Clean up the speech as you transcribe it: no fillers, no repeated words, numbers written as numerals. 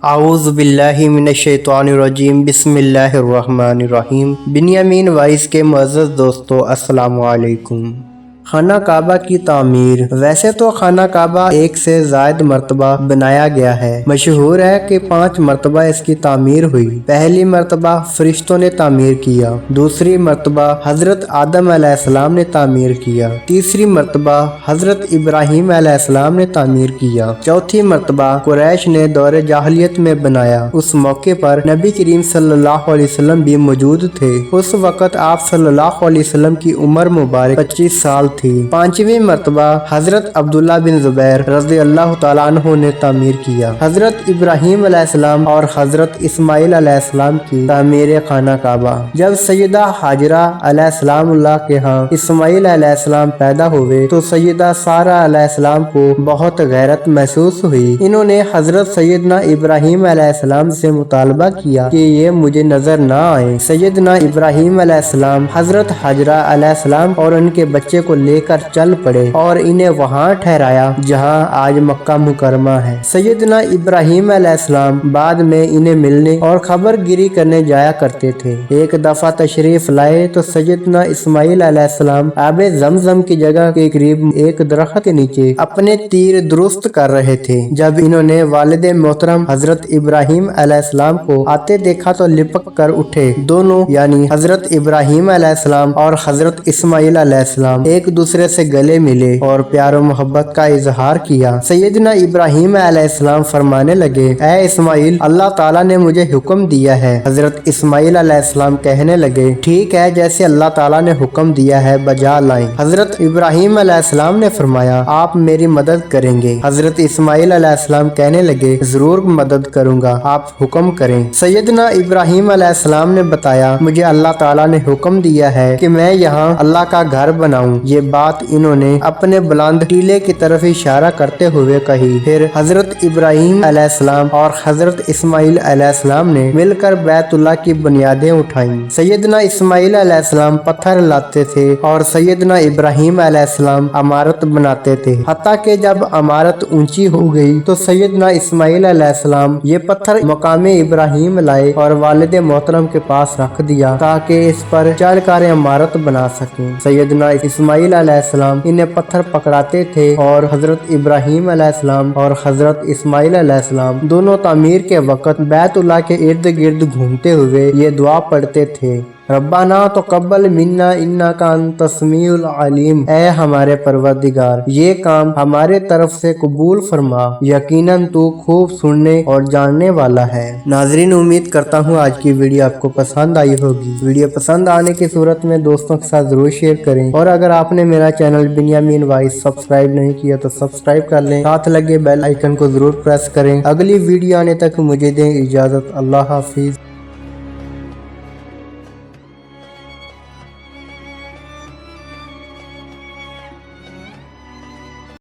اعوذ باللہ من الشیطان الرجیم بسم اللہ الرحمن الرحیم۔ بنیامین وائس کے معزز دوستو السلام علیکم۔ خانہ کعبہ کی تعمیر۔ ویسے تو خانہ کعبہ ایک سے زائد مرتبہ بنایا گیا ہے۔ مشہور ہے کہ 5 مرتبہ اس کی تعمیر ہوئی۔ پہلی مرتبہ فرشتوں نے تعمیر کیا، دوسری مرتبہ حضرت آدم علیہ السلام نے تعمیر کیا، تیسری مرتبہ حضرت ابراہیم علیہ السلام نے تعمیر کیا، چوتھی مرتبہ قریش نے دور جاہلیت میں بنایا۔ اس موقع پر نبی کریم صلی اللہ علیہ وسلم بھی موجود تھے۔ اس وقت آپ صلی اللہ علیہ وسلم کی عمر مبارک 25 سال تھی۔ 5ویں مرتبہ حضرت عبداللہ بن زبیر رضی اللہ تعالیٰ عنہ نے تعمیر کیا۔ حضرت ابراہیم علیہ السلام اور حضرت اسماعیل علیہ السلام کی تعمیر خانہ کعبہ۔ جب سیدہ حاجرہ علیہ السلام اللہ کے ہاں اسماعیل علیہ السلام پیدا ہوئے تو سیدہ سارہ علیہ السلام کو بہت غیرت محسوس ہوئی۔ انہوں نے حضرت سیدنا ابراہیم علیہ السلام سے مطالبہ کیا کہ یہ مجھے نظر نہ آئے۔ سیدنا ابراہیم علیہ السلام حضرت حاجرہ علیہ السلام اور ان کے بچے کو لے کر چل پڑے اور انہیں وہاں ٹھہرایا جہاں آج مکہ مکرمہ ہے۔ سیدنا ابراہیم علیہ السلام بعد میں انہیں ملنے اور خبر گیری کرنے جایا کرتے تھے۔ ایک دفعہ تشریف لائے تو سیدنا اسماعیل علیہ السلام آب زمزم کی جگہ کے قریب ایک درخت کے نیچے اپنے تیر درست کر رہے تھے۔ جب انہوں نے والد محترم حضرت ابراہیم علیہ السلام کو آتے دیکھا تو لپک کر اٹھے۔ دونوں یعنی حضرت ابراہیم علیہ السلام اور حضرت اسماعیل علیہ السلام ایک دوسرے سے گلے ملے اور پیار و محبت کا اظہار کیا۔ سیدنا ابراہیم علیہ السلام فرمانے لگے، اے اسماعیل، اللہ تعالیٰ نے مجھے حکم دیا ہے۔ حضرت اسماعیل علیہ السلام کہنے لگے، ٹھیک ہے، جیسے اللہ تعالیٰ نے حکم دیا ہے بجا لائیں۔ حضرت ابراہیم علیہ السلام نے فرمایا، آپ میری مدد کریں گے؟ حضرت اسماعیل علیہ السلام کہنے لگے، ضرور مدد کروں گا، آپ حکم کریں۔ سیدنا ابراہیم علیہ السلام نے بتایا، مجھے اللہ تعالیٰ نے حکم دیا ہے کہ میں یہاں اللہ کا گھر بناؤں۔ یہ بات انہوں نے اپنے بلند ٹیلے کی طرف اشارہ کرتے ہوئے کہی۔ پھر حضرت ابراہیم علیہ السلام اور حضرت اسماعیل علیہ السلام نے مل کر بیت اللہ کی بنیادیں اٹھائیں۔ سیدنا اسماعیل علیہ السلام پتھر لاتے تھے اور سیدنا ابراہیم علیہ السلام عمارت بناتے تھے۔ حتیٰ کہ جب عمارت اونچی ہو گئی تو سیدنا اسماعیل علیہ السلام یہ پتھر مقام ابراہیم لائے اور والد محترم کے پاس رکھ دیا تاکہ اس پر چڑھ کر عمارت بنا سکیں۔ سیدنا اسماعیل علیہ السلام انہیں پتھر پکڑاتے تھے اور حضرت ابراہیم علیہ السلام اور حضرت اسماعیل علیہ السلام دونوں تعمیر کے وقت بیت اللہ کے ارد گرد گھومتے ہوئے یہ دعا پڑھتے تھے، ربنا تقبل منا انک انت السمیع العلیم۔ اے ہمارے پروردگار، یہ کام ہمارے طرف سے قبول فرما، یقیناً تو خوب سننے اور جاننے والا ہے۔ ناظرین، امید کرتا ہوں آج کی ویڈیو آپ کو پسند آئی ہوگی۔ ویڈیو پسند آنے کی صورت میں دوستوں کے ساتھ ضرور شیئر کریں اور اگر آپ نے میرا چینل بنیامین وائس سبسکرائب نہیں کیا تو سبسکرائب کر لیں، ساتھ لگے بیل آئیکن کو ضرور پریس کریں۔ اگلی ویڈیو آنے تک مجھے دیں اجازت۔ اللہ حافظ۔